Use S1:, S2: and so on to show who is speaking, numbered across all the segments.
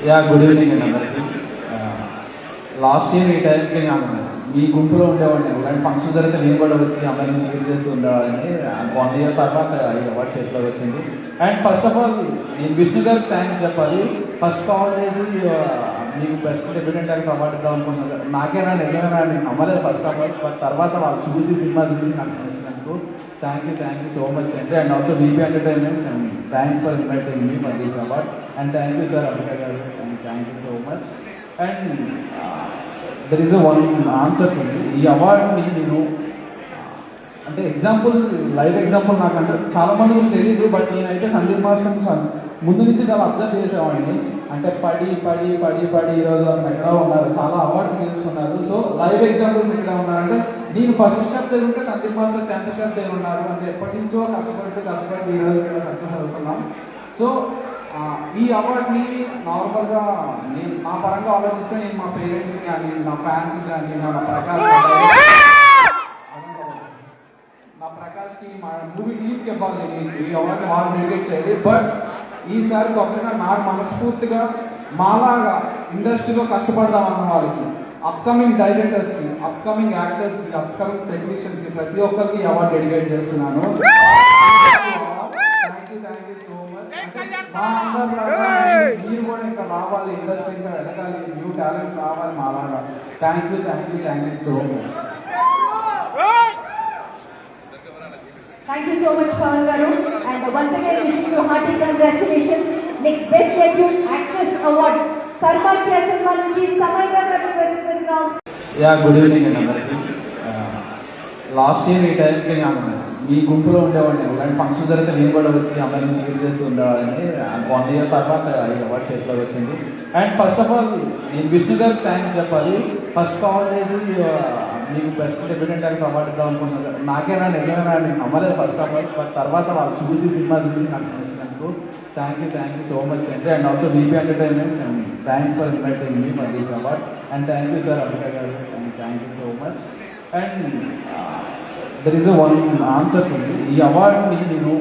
S1: Yeah good evening అండి అందరికీ. Last year ఈ టైంకి నేను మీ గుంపులో ఉండేవాడిని. ఇలాంటి ఫంక్షన్ జరిగితే నేను కూడా వచ్చి అమ్మాయిని స్వీట్ చేస్తూ ఉండేవాడిని. 1 ఇయర్ తర్వాత ఈ అవార్డ్ చేతిలో వచ్చింది. అండ్ ఫస్ట్ ఆఫ్ ఆల్ నేను విష్ణు గారికి థ్యాంక్స్ చెప్పాలి. ఫస్ట్ కాల్ చేసి మీకు బెస్ట్ డెబ్యూటెంట్ యాక్టర్ అవార్డు ఇద్దాం అనుకున్నాను. నాకేనా నిజమేనా నేను నమ్మలేదు ఫస్ట్ ఆఫ్ ఆల్. బట్ తర్వాత వాళ్ళు చూసి సినిమా చూసి నాకు నచ్చినందుకు థ్యాంక్ యూ సో మచ్ అండి. And also VP entertainments and thanks for inviting me for this award. And thank you sir Abhishek గారు. And thank you so much. And there is one answer ఉంది. ఈ అవార్డుని నేను అంటే ఎగ్జాంపుల్ లైవ్ ఎగ్జాంపుల్ నాకంటే చాలా మందికి తెలియదు. బట్ నేనైతే సందీప్ మాస్టర్ ముందు నుంచి చాలా అబ్జర్వ్ చేసేవాడిని. అంటే పడి పడి పడి పడి ఈరోజు అతను ఎక్కడ ఉన్నారు, చాలా అవార్డ్స్ గెలుచుకున్నారు. సో లైవ్ ఎగ్జాంపుల్స్ ఎక్కడ ఉన్నారంటే నేను ఫస్ట్ స్టెప్ దగ్గర సందీప్ మాస్టర్ 10th స్టెప్ దగ్గర ఉన్నారు. అంటే ఎప్పటి నుంచో కష్టపడి ఈరోజు ఇక్కడ సక్సెస్ అవుతున్నాం. సో ఈ అవార్డ్ని నార్మల్గా నేను నా పరంగా ఆలోచిస్తే నేను మా పేరెంట్స్కి కానీ నా ఫ్యాన్స్ కానీ నా ప్రకాష్కి మా మూవీ టీమ్కి ఇవ్వాలి. ఈ అవార్డ్ని వాళ్ళు డెడికేట్ చేయాలి. బట్ ఈసారి కొత్తగా నాకు మనస్ఫూర్తిగా మాలాగా ఇండస్ట్రీలో కష్టపడదామన్న వాళ్ళకి, అప్కమింగ్ డైరెక్టర్స్కి, అప్కమింగ్ యాక్టర్స్కి, అప్కమింగ్ టెక్నీషియన్స్కి ప్రతి ఒక్కరికి ఈ అవార్డు డెడికేట్ చేస్తున్నాను. Thank you so much. మా అందరిలాగా మీరు కూడా ఇంకా రావాలి, ఇండస్ట్రీ ఇంకా ఎదగాలి, న్యూ టాలెంట్ రావాలి మాలాగా. Thank you so much.
S2: Thank you so much, Pawan Garu. And once again, wishing you hearty congratulations. Next Best Debut Actress Award. Karma Kya Cinema nunchi Samayya garu welcome.
S1: Yeah good evening అండి అందరికీ. Last year ఈ టైంకి నేను మీ గుంపులో ఉండేవాడిని. ఇలాంటి function జరిగితే నేను కూడా వచ్చి అమ్మాయిని స్వీట్ చేస్తూ ఉండేవాడిని. 1 ఇయర్ తర్వాత ఈ అవార్డ్ చేతిలో వచ్చింది. అండ్ ఫస్ట్ ఆఫ్ ఆల్ నేను విష్ణు గారికి థ్యాంక్స్ చెప్పాలి. ఫస్ట్ కాల్ చేసి మీకు బెస్ట్ డెబ్యూటెంట్ యాక్టర్ అవార్డు ఇద్దాం అనుకున్నాను. నాకేనా నిజమేనా నేను నమ్మలేదు ఫస్ట్ ఆఫ్ ఆల్. బట్ తర్వాత వాళ్ళు చూసి సినిమా చూసి నాకు నచ్చినందుకు థ్యాంక్ యూ సో మచ్ అండి. And also VP entertainments and thanks for inviting me for this award. And thank you sir Abhishek గారు. And thank you so much. And there is one answer ఉంది. ఈ అవార్డుని నేను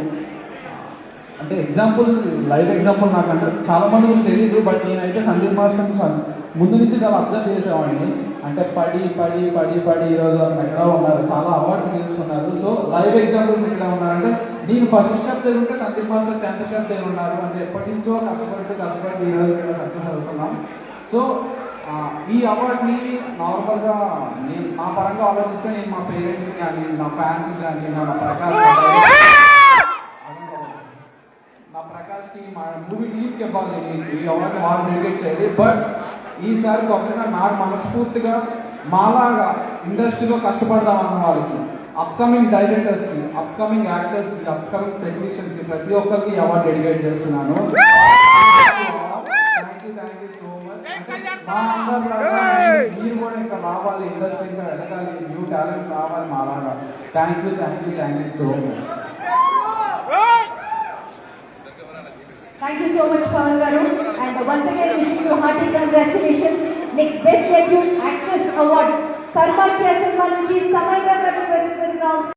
S1: అంటే ఎగ్జాంపుల్ లైవ్ ఎగ్జాంపుల్ నాకంటే చాలా మందికి తెలియదు. బట్ నేనైతే సందీప్ మాస్టర్ ముందు నుంచి చాలా అబ్జర్వ్ చేసేవాడిని. అంటే పడి పడి పడి పడి ఈరోజు అతను ఎక్కడ ఉన్నారు, చాలా అవార్డ్స్ గెలుచుకున్నారు. సో లైవ్ ఎగ్జాంపుల్స్ ఎక్కడ ఉన్నారంటే నేను ఫస్ట్ స్టెప్ దగ్గర సందీప్ మాస్టర్ 10th స్టెప్ దగ్గర ఉన్నారు. అంటే ఎప్పటి నుంచో కష్టపడి ఈరోజు ఇక్కడ సక్సెస్ అవుతున్నాం. సో ఈ అవార్డ్ని నార్మల్గా నేను నా పరంగా ఆలోచిస్తే నేను మా పేరెంట్స్కి కానీ నా ఫ్యాన్స్కి కానీ నా ప్రకాష్కి మా మూవీ టీమ్కి ఇవ్వాలి. ఈ అవార్డ్ని వాళ్ళు డెడికేట్ చేయాలి. బట్ ఈసారి కొత్తగా నాకు మనస్ఫూర్తిగా మాలాగా ఇండస్ట్రీలో కష్టపడదామన్న వాళ్ళకి, అప్కమింగ్ డైరెక్టర్స్కి, అప్కమింగ్ యాక్టర్స్కి, అప్కమింగ్ టెక్నీషియన్స్కి ప్రతి ఒక్కరికి ఈ అవార్డు డెడికేట్ చేస్తున్నాను. Thank you so much. మా అందరిలాగా మీరు కూడా ఇంకా రావాలి, ఇండస్ట్రీ ఇంకా ఎదగాలి, న్యూ టాలెంట్ రావాలి మాలాగా. Thank you so much.
S2: Thank you so much, Pawan Garu. And once again, wishing you hearty congratulations. Next Best Debut Actress Award. Karma Kya Cinema nunchi Samayya garu welcome.